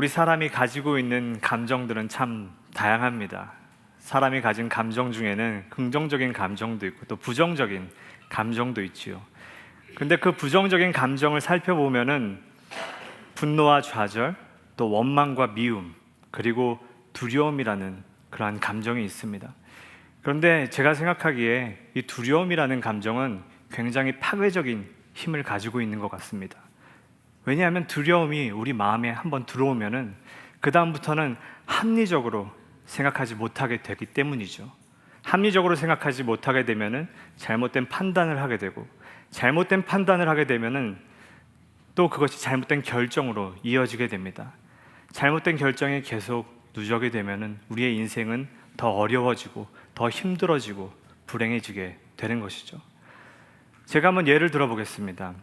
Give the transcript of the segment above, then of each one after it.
우리 사람이 가지고 있는 감정들은 참 다양합니다. 사람이 가진 감정 중에는 긍정적인 감정도 있고 또 부정적인 감정도 있지요. 근데 그 부정적인 감정을 살펴보면은 분노와 좌절, 또 원망과 미움, 그리고 두려움이라는 그러한 감정이 있습니다. 그런데 제가 생각하기에 이 두려움이라는 감정은 굉장히 파괴적인 힘을 가지고 있는 것 같습니다. 왜냐하면 두려움이 우리 마음에 한번 들어오면은 그 다음부터는 합리적으로 생각하지 못하게 되기 때문이죠. 합리적으로 생각하지 못하게 되면은 잘못된 판단을 하게 되고, 잘못된 판단을 하게 되면은 또 그것이 잘못된 결정으로 이어지게 됩니다. 잘못된 결정이 계속 누적이 되면은 우리의 인생은 더 어려워지고 더 힘들어지고 불행해지게 되는 것이죠. 제가 한번 예를 들어보겠습니다.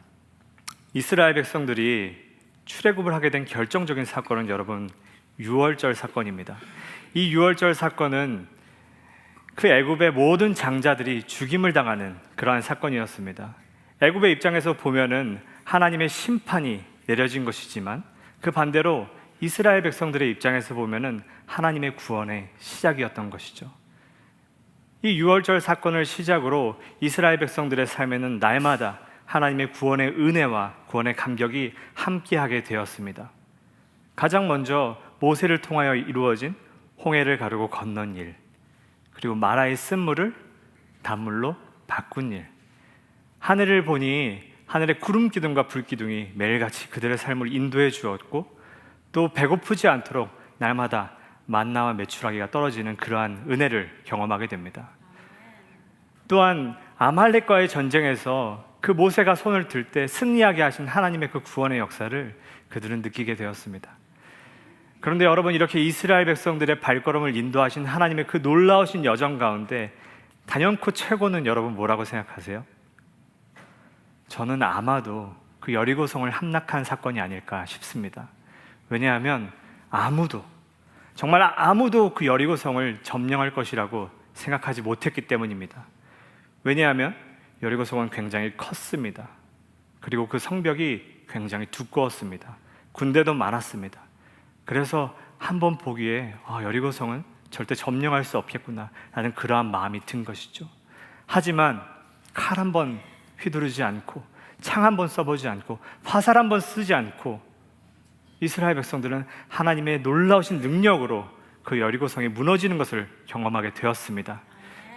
이스라엘 백성들이 출애굽을 하게 된 결정적인 사건은 여러분 유월절 사건입니다. 이 유월절 사건은 그 애굽의 모든 장자들이 죽임을 당하는 그러한 사건이었습니다. 애굽의 입장에서 보면은 하나님의 심판이 내려진 것이지만 그 반대로 이스라엘 백성들의 입장에서 보면은 하나님의 구원의 시작이었던 것이죠. 이 유월절 사건을 시작으로 이스라엘 백성들의 삶에는 날마다 하나님의 구원의 은혜와 구원의 감격이 함께하게 되었습니다. 가장 먼저 모세를 통하여 이루어진 홍해를 가르고 건넌 일, 그리고 마라의 쓴물을 단물로 바꾼 일, 하늘을 보니 하늘의 구름 기둥과 불 기둥이 매일같이 그들의 삶을 인도해 주었고, 또 배고프지 않도록 날마다 만나와 메추라기가 떨어지는 그러한 은혜를 경험하게 됩니다. 또한 아말렉과의 전쟁에서 그 모세가 손을 들 때 승리하게 하신 하나님의 그 구원의 역사를 그들은 느끼게 되었습니다. 그런데 여러분, 이렇게 이스라엘 백성들의 발걸음을 인도하신 하나님의 그 놀라우신 여정 가운데 단연코 최고는 여러분 뭐라고 생각하세요? 저는 아마도 그 여리고성을 함락한 사건이 아닐까 싶습니다. 왜냐하면 정말 아무도 그 여리고성을 점령할 것이라고 생각하지 못했기 때문입니다. 왜냐하면 여리고성은 굉장히 컸습니다. 그리고 그 성벽이 굉장히 두꺼웠습니다. 군대도 많았습니다. 그래서 한번 보기에 여리고성은 절대 점령할 수 없겠구나 라는 그러한 마음이 든 것이죠. 하지만 칼 한 번 휘두르지 않고, 창 한 번 써보지 않고, 화살 한 번 쓰지 않고 이스라엘 백성들은 하나님의 놀라우신 능력으로 그 여리고성이 무너지는 것을 경험하게 되었습니다.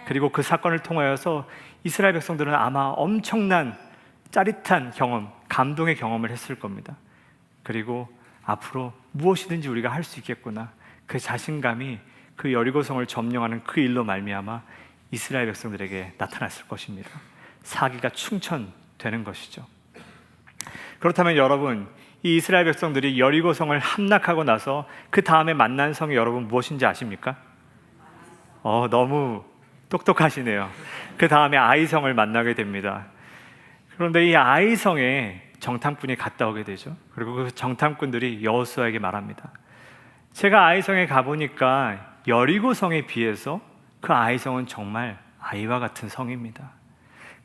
그리고 그 사건을 통하여서 이스라엘 백성들은 아마 엄청난 짜릿한 경험, 감동의 경험을 했을 겁니다. 그리고 앞으로 무엇이든지 우리가 할 수 있겠구나, 그 자신감이 그 여리고성을 점령하는 그 일로 말미암아 이스라엘 백성들에게 나타났을 것입니다. 사기가 충천되는 것이죠. 그렇다면 여러분, 이 이스라엘 백성들이 여리고성을 함락하고 나서 그 다음에 만난 성이 여러분 무엇인지 아십니까? 너무 똑똑하시네요. 그 다음에 아이성을 만나게 됩니다. 그런데 이 아이성에 정탐꾼이 갔다 오게 되죠. 그리고 그 정탐꾼들이 여호수아에게 말합니다. 제가 아이성에 가보니까 여리고성에 비해서 그 아이성은 정말 아이와 같은 성입니다.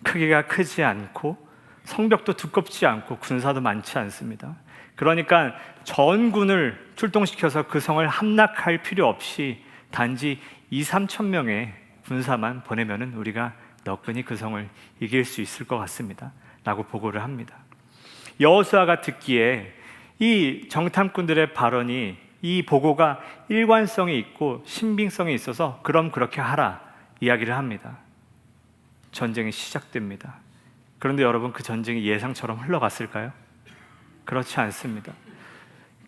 크기가 크지 않고 성벽도 두껍지 않고 군사도 많지 않습니다. 그러니까 전군을 출동시켜서 그 성을 함락할 필요 없이 단지 2-3천 명의 군사만 보내면은 우리가 너끈히 그 성을 이길 수 있을 것 같습니다 라고 보고를 합니다. 여호수아가 듣기에 이 정탐꾼들의 발언이, 이 보고가 일관성이 있고 신빙성이 있어서 그럼 그렇게 하라 이야기를 합니다. 전쟁이 시작됩니다. 그런데 여러분, 그 전쟁이 예상처럼 흘러갔을까요? 그렇지 않습니다.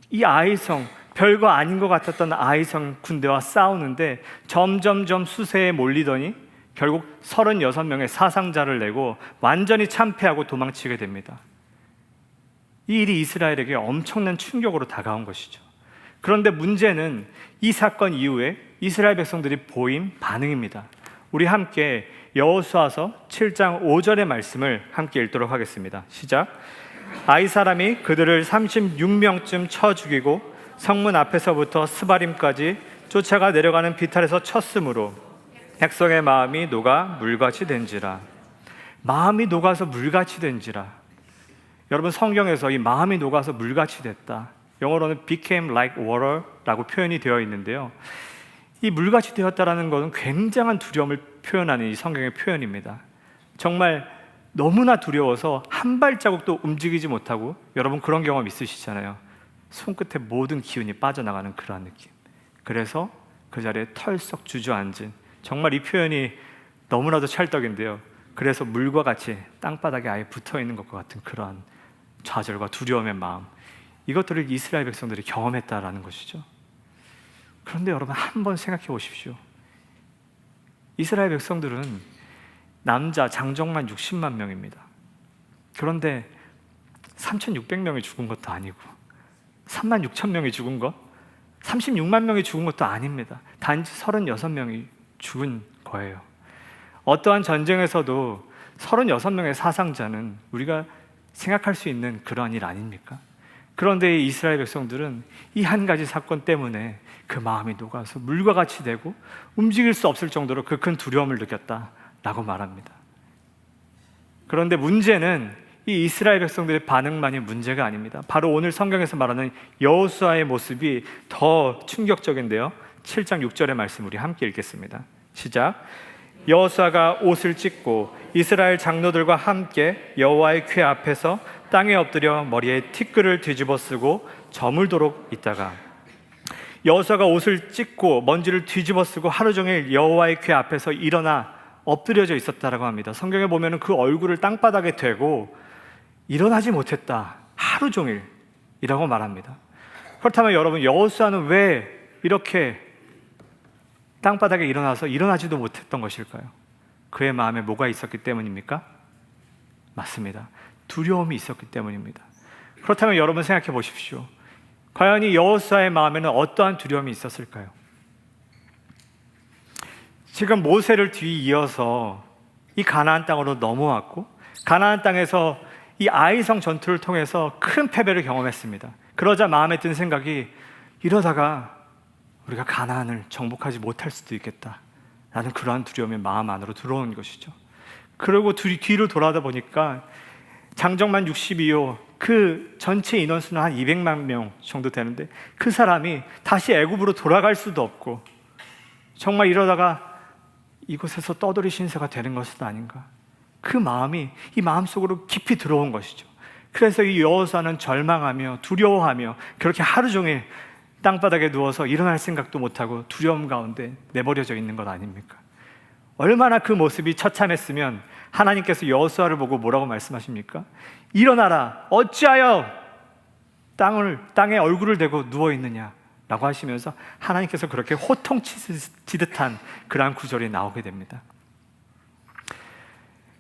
이 아이성, 별거 아닌 것 같았던 아이성 군대와 싸우는데 점점점 수세에 몰리더니 결국 36명의 사상자를 내고 완전히 참패하고 도망치게 됩니다. 이 일이 이스라엘에게 엄청난 충격으로 다가온 것이죠. 그런데 문제는 이 사건 이후에 이스라엘 백성들이 보인 반응입니다. 우리 함께 여호수아서 7장 5절의 말씀을 함께 읽도록 하겠습니다. 시작. 아이 사람이 그들을 36명쯤 쳐 죽이고 성문 앞에서부터 스바림까지 쫓아가 내려가는 비탈에서 쳤으므로 백성의 마음이 녹아 물같이 된지라. 마음이 녹아서 물같이 된지라. 여러분, 성경에서 이 마음이 녹아서 물같이 됐다, 영어로는 became like water라고 표현이 되어 있는데요. 이 물같이 되었다라는 것은 굉장한 두려움을 표현하는 이 성경의 표현입니다. 정말 너무나 두려워서 한 발자국도 움직이지 못하고, 여러분 그런 경험 있으시잖아요. 손끝에 모든 기운이 빠져나가는 그러한 느낌. 그래서 그 자리에 털썩 주저앉은, 정말 이 표현이 너무나도 찰떡인데요. 그래서 물과 같이 땅바닥에 아예 붙어있는 것과 같은 그러한 좌절과 두려움의 마음, 이것들을 이스라엘 백성들이 경험했다라는 것이죠. 그런데 여러분 한번 생각해 보십시오. 이스라엘 백성들은 남자 장정만 60만 명입니다. 그런데 3,600명이 죽은 것도 아니고 3만 6천 명이 죽은 것, 36만 명이 죽은 것도 아닙니다. 단지 36명이 죽은 거예요. 어떠한 전쟁에서도 36명의 사상자는 우리가 생각할 수 있는 그러한 일 아닙니까? 그런데 이스라엘 백성들은 이 한 가지 사건 때문에 그 마음이 녹아서 물과 같이 되고 움직일 수 없을 정도로 그 큰 두려움을 느꼈다라고 말합니다. 그런데 문제는 이 이스라엘 백성들의 반응만이 문제가 아닙니다. 바로 오늘 성경에서 말하는 여호수아의 모습이 더 충격적인데요. 7장 6절의 말씀 우리 함께 읽겠습니다. 시작. 여호수아가 옷을 찢고 이스라엘 장로들과 함께 여호와의 궤 앞에서 땅에 엎드려 머리에 티끌을 뒤집어 쓰고 저물도록 있다가, 여호수아가 옷을 찢고 먼지를 뒤집어 쓰고 하루 종일 여호와의 궤 앞에서 일어나 엎드려져 있었다라고 합니다. 성경에 보면 그 얼굴을 땅바닥에 대고 일어나지 못했다, 하루 종일이라고 말합니다. 그렇다면 여러분, 여호수아는 왜 이렇게 땅바닥에 일어나서 일어나지도 못했던 것일까요? 그의 마음에 뭐가 있었기 때문입니까? 맞습니다. 두려움이 있었기 때문입니다. 그렇다면 여러분 생각해 보십시오. 과연 이 여호수아의 마음에는 어떠한 두려움이 있었을까요? 지금 모세를 뒤이어서 이 가나안 땅으로 넘어왔고, 가나안 땅에서 이 아이성 전투를 통해서 큰 패배를 경험했습니다. 그러자 마음에 든 생각이, 이러다가 우리가 가나안을 정복하지 못할 수도 있겠다라는 그러한 두려움이 마음 안으로 들어온 것이죠. 그리고 뒤로 돌아다 보니까 장정만 62호, 그 전체 인원수는 한 200만 명 정도 되는데 그 사람이 다시 애굽으로 돌아갈 수도 없고, 정말 이러다가 이곳에서 떠돌이 신세가 되는 것은 아닌가, 그 마음이 이 마음속으로 깊이 들어온 것이죠. 그래서 이 여호수아는 절망하며 두려워하며 그렇게 하루 종일 땅바닥에 누워서 일어날 생각도 못하고 두려움 가운데 내버려져 있는 것 아닙니까? 얼마나 그 모습이 처참했으면 하나님께서 여호수아를 보고 뭐라고 말씀하십니까? 일어나라, 어찌하여 땅에 얼굴을 대고 누워있느냐 라고 하시면서 하나님께서 그렇게 호통치듯한 그러한 구절이 나오게 됩니다.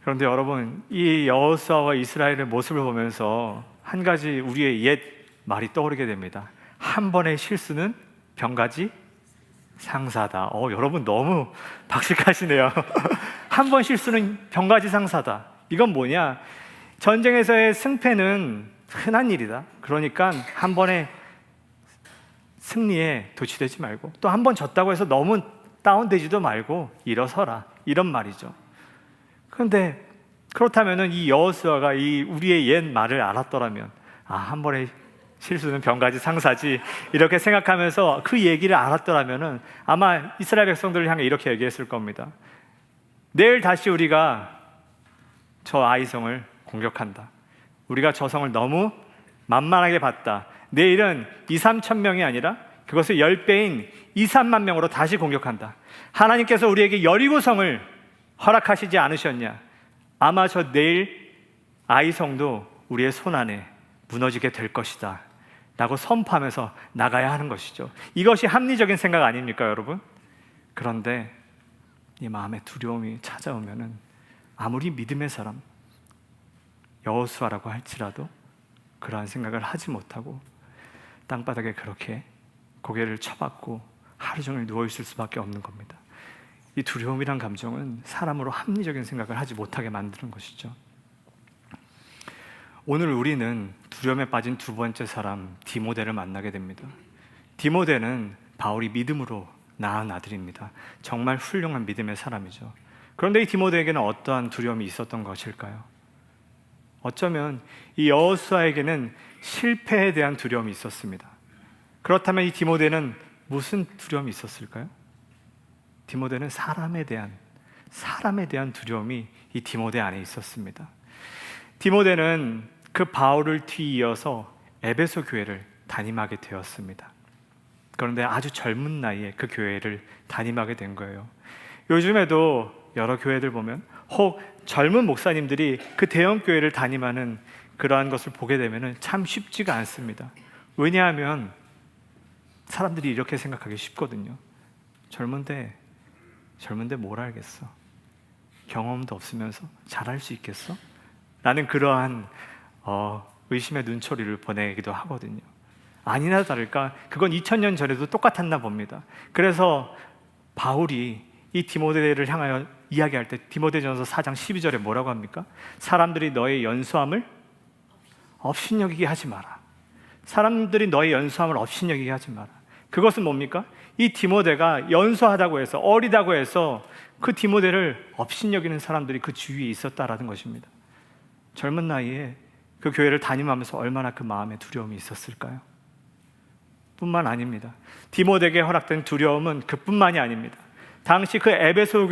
그런데 여러분, 이 여호수아와 이스라엘의 모습을 보면서 한 가지 우리의 옛 말이 떠오르게 됩니다. 한 번의 실수는 병가지 상사다. 여러분 너무 박식하시네요. 한 번 실수는 병가지 상사다. 이건 뭐냐? 전쟁에서의 승패는 흔한 일이다. 그러니까 한 번의 승리에 도취되지 말고, 또 한 번 졌다고 해서 너무 다운되지도 말고 일어서라, 이런 말이죠. 그런데 그렇다면 이 여호수아가 이 우리의 옛 말을 알았더라면, 한 번의 실수는 병가지 상사지, 이렇게 생각하면서 그 얘기를 알았더라면 아마 이스라엘 백성들을 향해 이렇게 얘기했을 겁니다. 내일 다시 우리가 저 아이성을 공격한다. 우리가 저 성을 너무 만만하게 봤다. 내일은 2, 3천 명이 아니라 그것을 10배인 2, 3만 명으로 다시 공격한다. 하나님께서 우리에게 여리고성을 허락하시지 않으셨냐? 아마 저 내일 아이성도 우리의 손 안에 무너지게 될 것이다 라고 선포하면서 나가야 하는 것이죠. 이것이 합리적인 생각 아닙니까, 여러분? 그런데 이 마음에 두려움이 찾아오면은 아무리 믿음의 사람, 여호수아라고 할지라도 그러한 생각을 하지 못하고 땅바닥에 그렇게 고개를 쳐박고 하루 종일 누워있을 수밖에 없는 겁니다. 이 두려움이란 감정은 사람으로 합리적인 생각을 하지 못하게 만드는 것이죠. 오늘 우리는 두려움에 빠진 두 번째 사람, 디모데를 만나게 됩니다. 디모데는 바울이 믿음으로 낳은 아들입니다. 정말 훌륭한 믿음의 사람이죠. 그런데 이 디모데에게는 어떠한 두려움이 있었던 것일까요? 어쩌면 이 여호수아에게는 실패에 대한 두려움이 있었습니다. 그렇다면 이 디모데는 무슨 두려움이 있었을까요? 디모데는 사람에 대한 두려움이 이 디모데 안에 있었습니다. 디모데는 그 바울을 뒤이어서 에베소 교회를 담임하게 되었습니다. 그런데 아주 젊은 나이에 그 교회를 담임하게 된 거예요. 요즘에도 여러 교회들 보면 혹 젊은 목사님들이 그 대형 교회를 담임하는 그러한 것을 보게 되면 참 쉽지가 않습니다. 왜냐하면 사람들이 이렇게 생각하기 쉽거든요. 젊은데 뭘 알겠어? 경험도 없으면서 잘할 수 있겠어? 라는 그러한 의심의 눈초리를 보내기도 하거든요. 아니나 다를까 그건 2000년 전에도 똑같았나 봅니다. 그래서 바울이 이 디모데를 향하여 이야기할 때 디모데전서 4장 12절에 뭐라고 합니까? 사람들이 너의 연수함을 업신여기게 하지 마라. 사람들이 너의 연수함을 업신여기게 하지 마라. 그것은 뭡니까? 이 디모데가 연수하다고 해서, 어리다고 해서 그 디모데를 업신여기는 사람들이 그 주위에 있었다라는 것입니다. 젊은 나이에 그 교회를 담임하면서 얼마나 그 마음에 두려움이 있었을까요? 뿐만 아닙니다. 디모데에게 허락된 두려움은 그뿐만이 아닙니다. 당시 그 에베소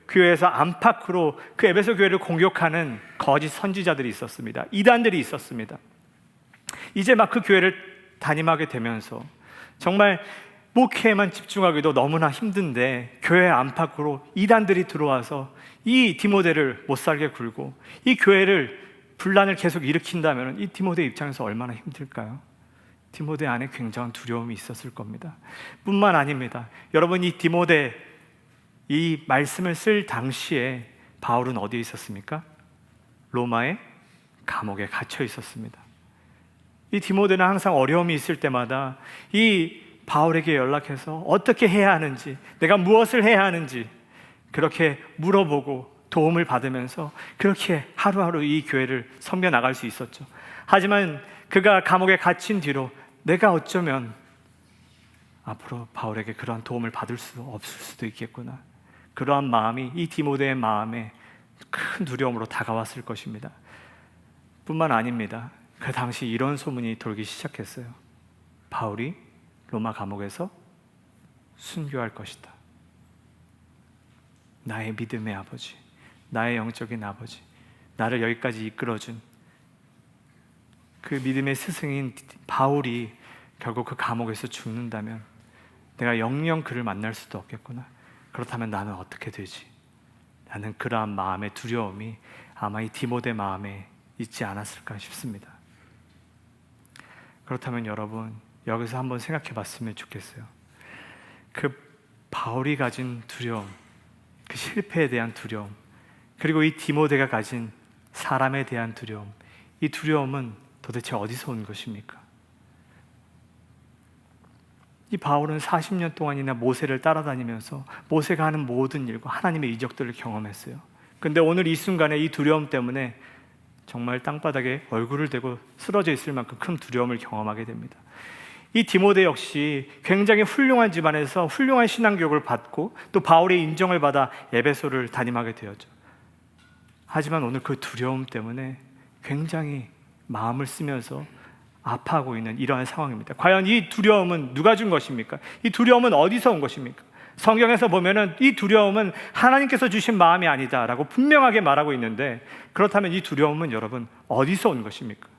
교회에서 안팎으로 그 에베소 교회를 공격하는 거짓 선지자들이 있었습니다. 이단들이 있었습니다. 이제 막 그 교회를 담임하게 되면서 정말 목회에만 집중하기도 너무나 힘든데 교회 안팎으로 이단들이 들어와서 이 디모데를 못살게 굴고 이 교회를 분란을 계속 일으킨다면 이 디모데 입장에서 얼마나 힘들까요? 디모데 안에 굉장한 두려움이 있었을 겁니다. 뿐만 아닙니다. 여러분, 이 디모데 이 말씀을 쓸 당시에 바울은 어디에 있었습니까? 로마의 감옥에 갇혀 있었습니다. 이 디모데는 항상 어려움이 있을 때마다 이 바울에게 연락해서 어떻게 해야 하는지, 내가 무엇을 해야 하는지 그렇게 물어보고 도움을 받으면서 그렇게 하루하루 이 교회를 섬겨 나갈 수 있었죠. 하지만 그가 감옥에 갇힌 뒤로 내가 어쩌면 앞으로 바울에게 그러한 도움을 받을 수 없을 수도 있겠구나, 그러한 마음이 이 디모데의 마음에 큰 두려움으로 다가왔을 것입니다. 뿐만 아닙니다. 그 당시 이런 소문이 돌기 시작했어요. 바울이 로마 감옥에서 순교할 것이다. 나의 믿음의 아버지, 나의 영적인 아버지, 나를 여기까지 이끌어준 그 믿음의 스승인 바울이 결국 그 감옥에서 죽는다면 내가 영영 그를 만날 수도 없겠구나. 그렇다면 나는 어떻게 되지? 라는 그러한 마음의 두려움이 아마 이 디모데 마음에 있지 않았을까 싶습니다. 그렇다면 여러분, 여기서 한번 생각해 봤으면 좋겠어요. 그 바울이 가진 두려움, 그 실패에 대한 두려움, 그리고 이 디모데가 가진 사람에 대한 두려움, 이 두려움은 도대체 어디서 온 것입니까? 이 바울은 40년 동안이나 모세를 따라다니면서 모세가 하는 모든 일과 하나님의 이적들을 경험했어요. 근데 오늘 이 순간에 이 두려움 때문에 정말 땅바닥에 얼굴을 대고 쓰러져 있을 만큼 큰 두려움을 경험하게 됩니다. 이 디모데 역시 굉장히 훌륭한 집안에서 훌륭한 신앙교육을 받고 또 바울의 인정을 받아 에베소를 담임하게 되었죠. 하지만 오늘 그 두려움 때문에 굉장히 마음을 쓰면서 아파하고 있는 이러한 상황입니다. 과연 이 두려움은 누가 준 것입니까? 이 두려움은 어디서 온 것입니까? 성경에서 보면은 이 두려움은 하나님께서 주신 마음이 아니다라고 분명하게 말하고 있는데, 그렇다면 이 두려움은 여러분 어디서 온 것입니까?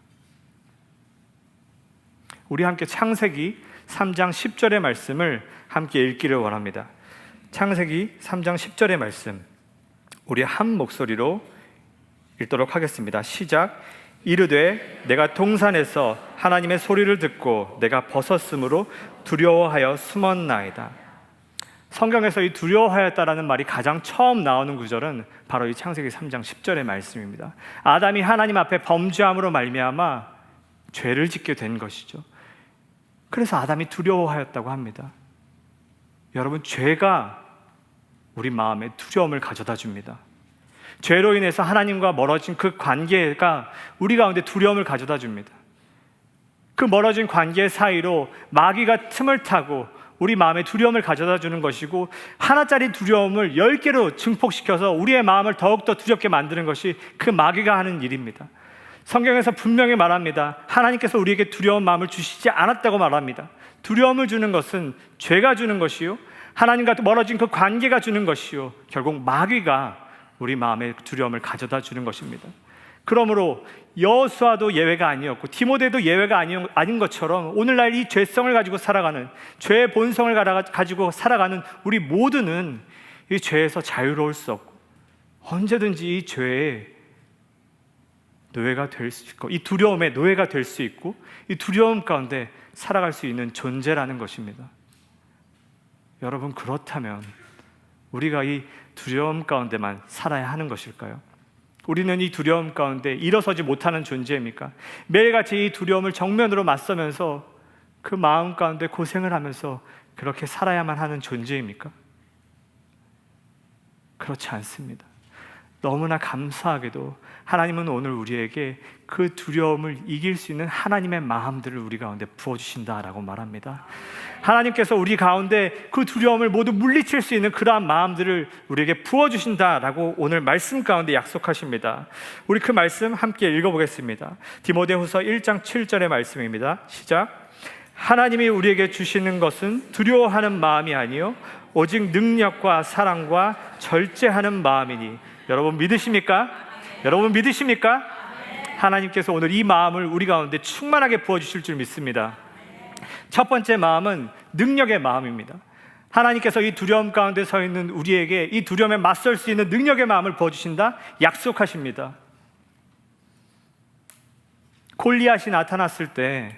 우리 함께 창세기 3장 10절의 말씀을 함께 읽기를 원합니다. 창세기 3장 10절의 말씀, 우리 한 목소리로 읽도록 하겠습니다. 시작. 이르되 내가 동산에서 하나님의 소리를 듣고 내가 벗었으므로 두려워하여 숨었나이다. 성경에서 이 두려워하였다라는 말이 가장 처음 나오는 구절은 바로 이 창세기 3장 10절의 말씀입니다. 아담이 하나님 앞에 범죄함으로 말미암아 죄를 짓게 된 것이죠. 그래서 아담이 두려워하였다고 합니다. 여러분, 죄가 우리 마음에 두려움을 가져다 줍니다. 죄로 인해서 하나님과 멀어진 그 관계가 우리 가운데 두려움을 가져다 줍니다. 그 멀어진 관계 사이로 마귀가 틈을 타고 우리 마음에 두려움을 가져다 주는 것이고, 하나짜리 두려움을 10개로 증폭시켜서 우리의 마음을 더욱더 두렵게 만드는 것이 그 마귀가 하는 일입니다. 성경에서 분명히 말합니다. 하나님께서 우리에게 두려운 마음을 주시지 않았다고 말합니다. 두려움을 주는 것은 죄가 주는 것이요, 하나님과 멀어진 그 관계가 주는 것이요, 결국 마귀가 우리 마음에 두려움을 가져다 주는 것입니다. 그러므로 여호수아도 예외가 아니었고 디모데도 예외가 아닌 것처럼 오늘날 이 죄성을 가지고 살아가는, 죄의 본성을 가지고 살아가는 우리 모두는 이 죄에서 자유로울 수 없고 언제든지 이 죄의 노예가 될 수 있고, 이 두려움의 노예가 될 수 있고, 이 두려움 가운데 살아갈 수 있는 존재라는 것입니다. 여러분, 그렇다면 우리가 이 두려움 가운데만 살아야 하는 것일까요? 우리는 이 두려움 가운데 일어서지 못하는 존재입니까? 매일같이 이 두려움을 정면으로 맞서면서 그 마음 가운데 고생을 하면서 그렇게 살아야만 하는 존재입니까? 그렇지 않습니다. 너무나 감사하게도 하나님은 오늘 우리에게 그 두려움을 이길 수 있는 하나님의 마음들을 우리 가운데 부어주신다라고 말합니다. 하나님께서 우리 가운데 그 두려움을 모두 물리칠 수 있는 그러한 마음들을 우리에게 부어주신다라고 오늘 말씀 가운데 약속하십니다. 우리 그 말씀 함께 읽어보겠습니다. 디모데후서 1장 7절의 말씀입니다. 시작. 하나님이 우리에게 주시는 것은 두려워하는 마음이 아니요 오직 능력과 사랑과 절제하는 마음이니. 여러분 믿으십니까? 여러분 믿으십니까? 하나님께서 오늘 이 마음을 우리 가운데 충만하게 부어주실 줄 믿습니다. 첫 번째 마음은 능력의 마음입니다. 하나님께서 이 두려움 가운데 서 있는 우리에게 이 두려움에 맞설 수 있는 능력의 마음을 부어주신다 약속하십니다. 골리앗이 나타났을 때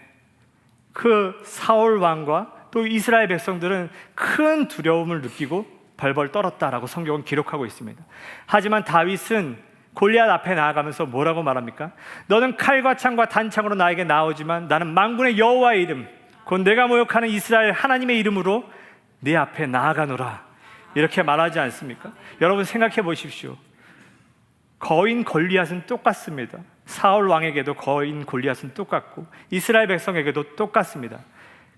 그 사울 왕과 또 이스라엘 백성들은 큰 두려움을 느끼고 벌벌 떨었다라고 성경은 기록하고 있습니다. 하지만 다윗은 골리앗 앞에 나아가면서 뭐라고 말합니까? 너는 칼과 창과 단창으로 나에게 나오지만 나는 만군의 여호와의 이름, 곧 내가 모욕하는 이스라엘 하나님의 이름으로 네 앞에 나아가노라, 이렇게 말하지 않습니까? 여러분 생각해 보십시오. 거인 골리앗은 똑같습니다. 사울 왕에게도 거인 골리앗은 똑같고 이스라엘 백성에게도 똑같습니다.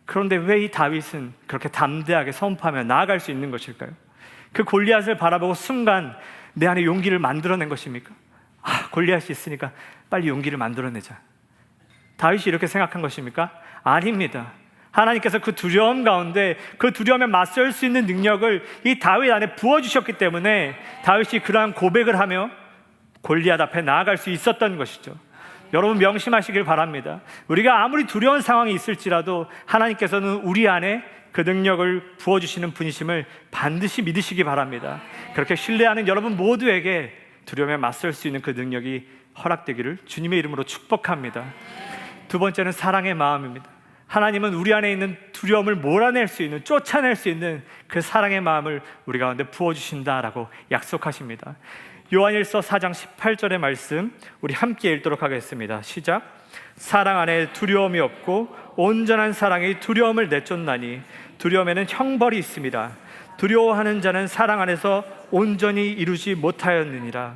그런데 왜 이 다윗은 그렇게 담대하게 선포하며 나아갈 수 있는 것일까요? 그 골리앗을 바라보고 순간 내 안에 용기를 만들어낸 것입니까? 골리앗이 있으니까 빨리 용기를 만들어내자, 다윗이 이렇게 생각한 것입니까? 아닙니다. 하나님께서 그 두려움 가운데 그 두려움에 맞설 수 있는 능력을 이 다윗 안에 부어주셨기 때문에 다윗이 그러한 고백을 하며 골리앗 앞에 나아갈 수 있었던 것이죠. 여러분 명심하시길 바랍니다. 우리가 아무리 두려운 상황이 있을지라도 하나님께서는 우리 안에 그 능력을 부어주시는 분이심을 반드시 믿으시기 바랍니다. 그렇게 신뢰하는 여러분 모두에게 두려움에 맞설 수 있는 그 능력이 허락되기를 주님의 이름으로 축복합니다. 두 번째는 사랑의 마음입니다. 하나님은 우리 안에 있는 두려움을 몰아낼 수 있는, 쫓아낼 수 있는 그 사랑의 마음을 우리 가운데 부어주신다라고 약속하십니다. 요한일서 4장 18절의 말씀 우리 함께 읽도록 하겠습니다. 시작. 사랑 안에 두려움이 없고 온전한 사랑이 두려움을 내쫓나니 두려움에는 형벌이 있습니다. 두려워하는 자는 사랑 안에서 온전히 이루지 못하였느니라.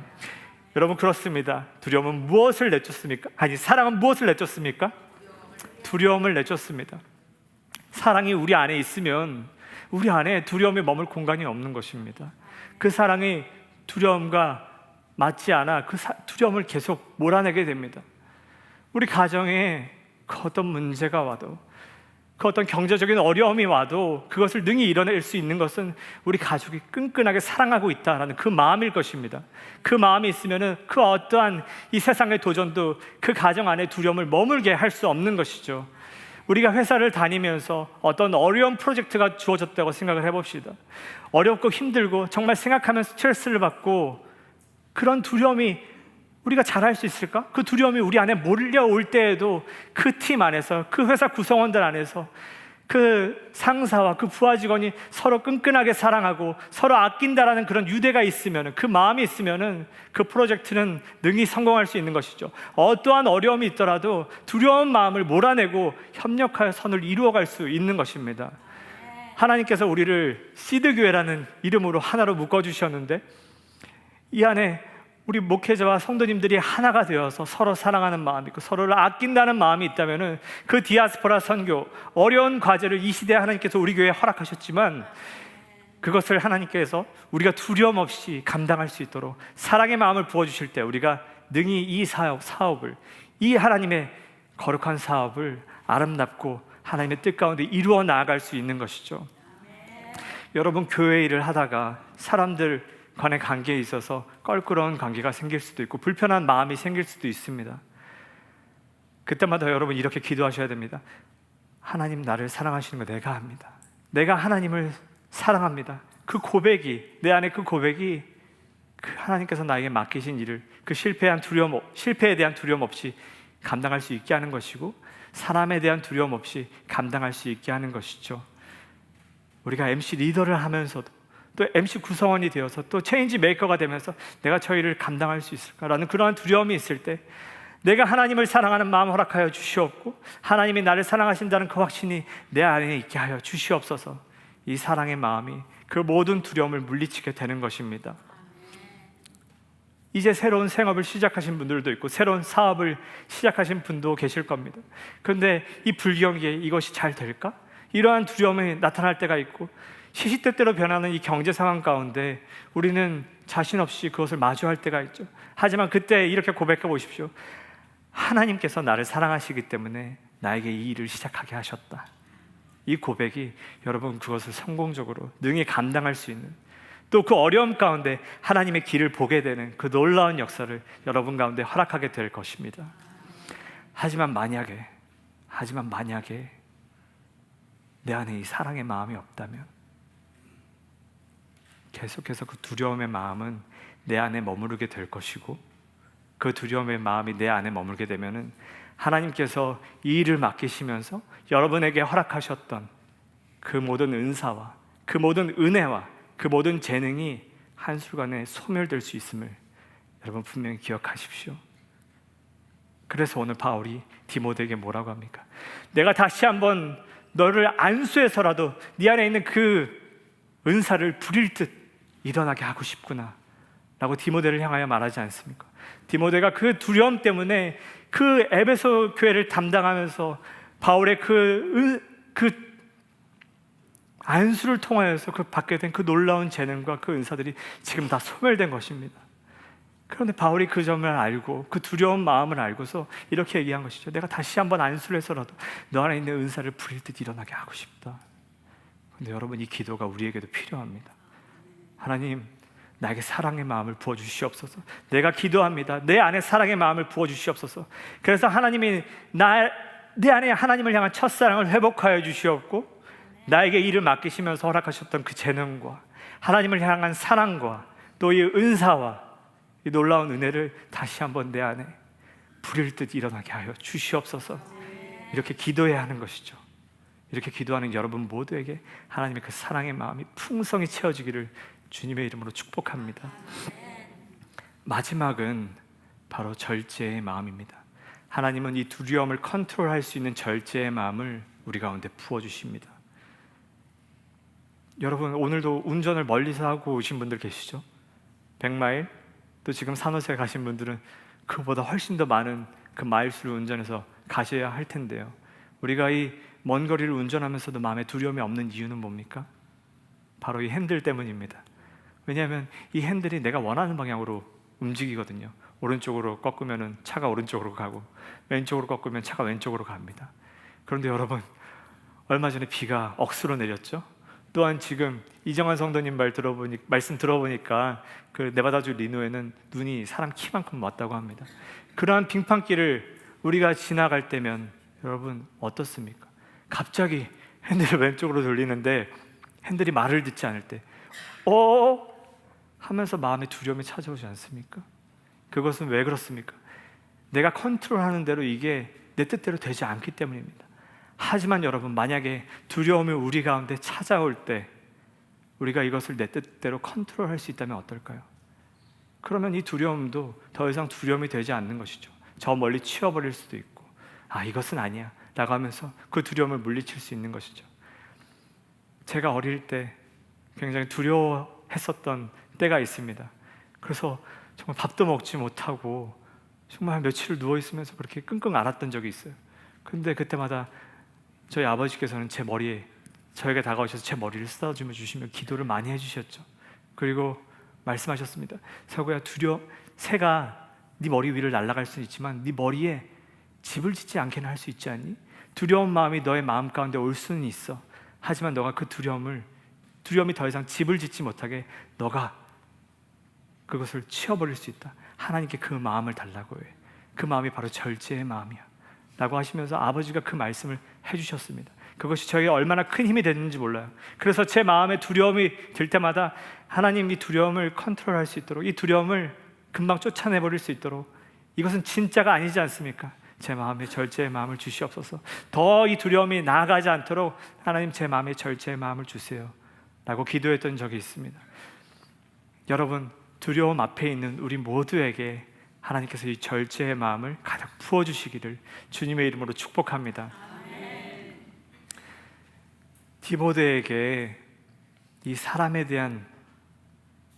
여러분 그렇습니다. 두려움은 무엇을 내쫓습니까? 아니, 사랑은 무엇을 내쫓습니까? 두려움을 내쫓습니다. 사랑이 우리 안에 있으면 우리 안에 두려움이 머물 공간이 없는 것입니다. 그 사랑이 두려움과 맞지 않아 그 두려움을 계속 몰아내게 됩니다. 우리 가정에 그 어떤 문제가 와도, 그 어떤 경제적인 어려움이 와도 그것을 능히 이뤄낼 수 있는 것은 우리 가족이 끈끈하게 사랑하고 있다라는 그 마음일 것입니다. 그 마음이 있으면 그 어떠한 이 세상의 도전도 그 가정 안에 두려움을 머물게 할 수 없는 것이죠. 우리가 회사를 다니면서 어떤 어려운 프로젝트가 주어졌다고 생각을 해봅시다. 어렵고 힘들고 정말 생각하면 스트레스를 받고 그런 두려움이 우리가 잘할 수 있을까? 그 두려움이 우리 안에 몰려올 때에도 그 팀 안에서, 그 회사 구성원들 안에서 그 상사와 그 부하 직원이 서로 끈끈하게 사랑하고 서로 아낀다라는 그런 유대가 있으면, 그 마음이 있으면 그 프로젝트는 능히 성공할 수 있는 것이죠. 어떠한 어려움이 있더라도 두려운 마음을 몰아내고 협력하여 선을 이루어갈 수 있는 것입니다. 하나님께서 우리를 시드교회라는 이름으로 하나로 묶어주셨는데 이 안에 우리 목회자와 성도님들이 하나가 되어서 서로 사랑하는 마음이 있고 서로를 아낀다는 마음이 있다면 그 디아스포라 선교, 어려운 과제를 이 시대에 하나님께서 우리 교회에 허락하셨지만 그것을 하나님께서 우리가 두려움 없이 감당할 수 있도록 사랑의 마음을 부어주실 때 우리가 능히 이 사업을, 이 하나님의 거룩한 사업을 아름답고 하나님의 뜻 가운데 이루어 나아갈 수 있는 것이죠. 여러분, 교회 일을 하다가 사람들 간의 관계에 있어서 껄끄러운 관계가 생길 수도 있고 불편한 마음이 생길 수도 있습니다. 그때마다 여러분 이렇게 기도하셔야 됩니다. 하나님, 나를 사랑하시는 거 내가 합니다. 내가 하나님을 사랑합니다. 그 고백이, 내 안에 그 고백이 그 하나님께서 나에게 맡기신 일을 그 실패에 대한 두려움 없이 감당할 수 있게 하는 것이고, 사람에 대한 두려움 없이 감당할 수 있게 하는 것이죠. 우리가 MC 리더를 하면서도 또 MC 구성원이 되어서 또 체인지 메이커가 되면서 내가 저 일을 감당할 수 있을까라는 그러한 두려움이 있을 때, 내가 하나님을 사랑하는 마음 허락하여 주시옵고 하나님이 나를 사랑하신다는 그 확신이 내 안에 있게 하여 주시옵소서. 이 사랑의 마음이 그 모든 두려움을 물리치게 되는 것입니다. 이제 새로운 생업을 시작하신 분들도 있고 새로운 사업을 시작하신 분도 계실 겁니다. 그런데 이 불경기에 이것이 잘 될까? 이러한 두려움이 나타날 때가 있고, 시시때때로 변하는 이 경제 상황 가운데 우리는 자신 없이 그것을 마주할 때가 있죠. 하지만 그때 이렇게 고백해 보십시오. 하나님께서 나를 사랑하시기 때문에 나에게 이 일을 시작하게 하셨다. 이 고백이 여러분 그것을 성공적으로 능히 감당할 수 있는, 또 그 어려움 가운데 하나님의 길을 보게 되는 그 놀라운 역사를 여러분 가운데 허락하게 될 것입니다. 하지만 만약에 내 안에 이 사랑의 마음이 없다면 계속해서 그 두려움의 마음은 내 안에 머무르게 될 것이고, 그 두려움의 마음이 내 안에 머물게 되면은 하나님께서 이 일을 맡기시면서 여러분에게 허락하셨던 그 모든 은사와 그 모든 은혜와 그 모든 재능이 한순간에 소멸될 수 있음을 여러분 분명히 기억하십시오. 그래서 오늘 바울이 디모데에게 뭐라고 합니까? 내가 다시 한번 너를 안수해서라도 네 안에 있는 그 은사를 부릴 듯 일어나게 하고 싶구나 라고 디모데를 향하여 말하지 않습니까? 디모데가 그 두려움 때문에 그 에베소 교회를 담당하면서 바울의 그 안수를 통하여서 그 받게 된 그 놀라운 재능과 그 은사들이 지금 다 소멸된 것입니다. 그런데 바울이 그 점을 알고 그 두려운 마음을 알고서 이렇게 얘기한 것이죠. 내가 다시 한번 안수를 해서라도 너 안에 있는 은사를 부릴 듯 일어나게 하고 싶다. 그런데 여러분, 이 기도가 우리에게도 필요합니다. 하나님, 나에게 사랑의 마음을 부어주시옵소서. 내가 기도합니다. 내 안에 사랑의 마음을 부어주시옵소서. 그래서 하나님이 내 안에 하나님을 향한 첫사랑을 회복하여 주시옵고, 나에게 일을 맡기시면서 허락하셨던 그 재능과 하나님을 향한 사랑과 또 이 은사와 이 놀라운 은혜를 다시 한번 내 안에 부릴 듯 일어나게 하여 주시옵소서. 이렇게 기도해야 하는 것이죠. 이렇게 기도하는 여러분 모두에게 하나님의 그 사랑의 마음이 풍성히 채워지기를 주님의 이름으로 축복합니다. 마지막은 바로 절제의 마음입니다. 하나님은 이 두려움을 컨트롤할 수 있는 절제의 마음을 우리 가운데 부어주십니다. 여러분, 오늘도 운전을 멀리서 하고 오신 분들 계시죠? 100마일, 또 지금 산호세 가신 분들은 그보다 훨씬 더 많은 그 마일수를 운전해서 가셔야 할 텐데요. 우리가 이 먼 거리를 운전하면서도 마음에 두려움이 없는 이유는 뭡니까? 바로 이 핸들 때문입니다. 왜냐하면 이 핸들이 내가 원하는 방향으로 움직이거든요. 오른쪽으로 꺾으면 차가 오른쪽으로 가고 왼쪽으로 꺾으면 차가 왼쪽으로 갑니다. 그런데 여러분, 얼마 전에 비가 억수로 내렸죠? 또한 지금 이정환 성도님 말씀 들어보니까 그 네바다주 리노에는 눈이 사람 키만큼 왔다고 합니다. 그러한 빙판길을 우리가 지나갈 때면 여러분 어떻습니까? 갑자기 핸들을 왼쪽으로 돌리는데 핸들이 말을 듣지 않을 때 하면서 마음에 두려움이 찾아오지 않습니까? 그것은 왜 그렇습니까? 내가 컨트롤하는 대로 이게 내 뜻대로 되지 않기 때문입니다. 하지만 여러분, 만약에 두려움이 우리 가운데 찾아올 때 우리가 이것을 내 뜻대로 컨트롤할 수 있다면 어떨까요? 그러면 이 두려움도 더 이상 두려움이 되지 않는 것이죠. 저 멀리 치워버릴 수도 있고, 이것은 아니야 라고 하면서 그 두려움을 물리칠 수 있는 것이죠. 제가 어릴 때 굉장히 두려워했었던 때가 있습니다. 그래서 정말 밥도 먹지 못하고 정말 며칠을 누워있으면서 그렇게 끙끙 앓았던 적이 있어요. 근데 그때마다 저희 아버지께서는 제 머리에, 저에게 다가오셔서 제 머리를 쓰다듬어 주시며 기도를 많이 해주셨죠. 그리고 말씀하셨습니다. 서구야, 새가 네 머리 위를 날아갈 수는 있지만 네 머리에 집을 짓지 않게는 할 수 있지 않니? 두려운 마음이 너의 마음 가운데 올 수는 있어. 하지만 너가 그 두려움이 더 이상 집을 짓지 못하게 너가 그것을 치워버릴 수 있다. 하나님께 그 마음을 달라고 해. 그 마음이 바로 절제의 마음이야 라고 하시면서 아버지가 그 말씀을 해주셨습니다. 그것이 저에게 얼마나 큰 힘이 됐는지 몰라요. 그래서 제 마음에 두려움이 들 때마다 하나님 이 두려움을 컨트롤할 수 있도록, 이 두려움을 금방 쫓아내버릴 수 있도록, 이것은 진짜가 아니지 않습니까? 제 마음에 절제의 마음을 주시옵소서. 더 이 두려움이 나아가지 않도록 하나님 제 마음에 절제의 마음을 주세요 라고 기도했던 적이 있습니다. 여러분, 두려움 앞에 있는 우리 모두에게 하나님께서 이 절제의 마음을 가득 부어주시기를 주님의 이름으로 축복합니다. 디모데에게 이 사람에 대한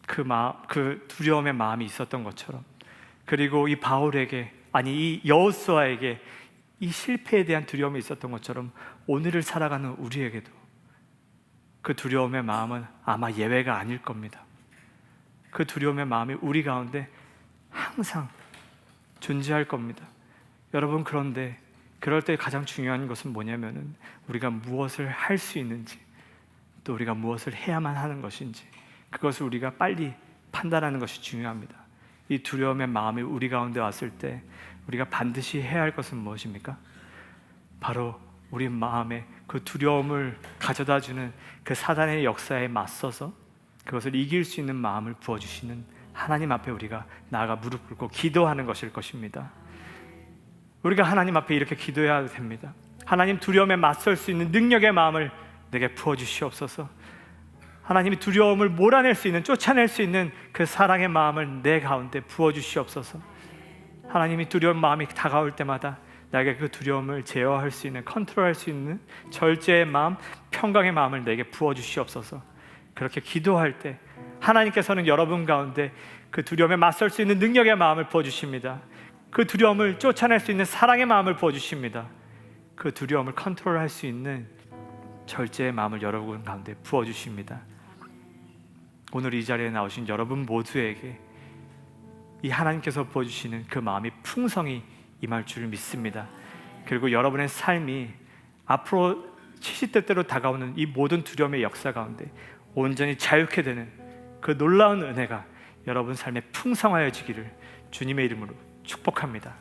그 두려움의 마음이 있었던 것처럼, 그리고 이 바울에게, 아니 이 여호수아에게 이 실패에 대한 두려움이 있었던 것처럼 오늘을 살아가는 우리에게도 그 두려움의 마음은 아마 예외가 아닐 겁니다. 그 두려움의 마음이 우리 가운데 항상 존재할 겁니다. 여러분, 그런데 그럴 때 가장 중요한 것은 뭐냐면은 우리가 무엇을 할 수 있는지, 또 우리가 무엇을 해야만 하는 것인지, 그것을 우리가 빨리 판단하는 것이 중요합니다. 이 두려움의 마음이 우리 가운데 왔을 때 우리가 반드시 해야 할 것은 무엇입니까? 바로 우리 마음에 그 두려움을 가져다주는 그 사단의 역사에 맞서서 그것을 이길 수 있는 마음을 부어주시는 하나님 앞에 우리가 나아가 무릎 꿇고 기도하는 것일 것입니다. 우리가 하나님 앞에 이렇게 기도해야 됩니다. 하나님, 두려움에 맞설 수 있는 능력의 마음을 내게 부어주시옵소서. 하나님이 두려움을 몰아낼 수 있는, 쫓아낼 수 있는 그 사랑의 마음을 내 가운데 부어주시옵소서. 하나님이 두려운 마음이 다가올 때마다 나에게 그 두려움을 제어할 수 있는, 컨트롤할 수 있는 절제의 마음, 평강의 마음을 내게 부어주시옵소서. 그렇게 기도할 때 하나님께서는 여러분 가운데 그 두려움에 맞설 수 있는 능력의 마음을 부어주십니다. 그 두려움을 쫓아낼 수 있는 사랑의 마음을 부어주십니다. 그 두려움을 컨트롤할 수 있는 절제의 마음을 여러분 가운데 부어주십니다. 오늘 이 자리에 나오신 여러분 모두에게 이 하나님께서 부어주시는 그 마음이 풍성히 임할 줄 믿습니다. 그리고 여러분의 삶이 앞으로 70대대로 다가오는 이 모든 두려움의 역사 가운데 온전히 자유케 되는 그 놀라운 은혜가 여러분 삶에 풍성하여지기를 주님의 이름으로 축복합니다.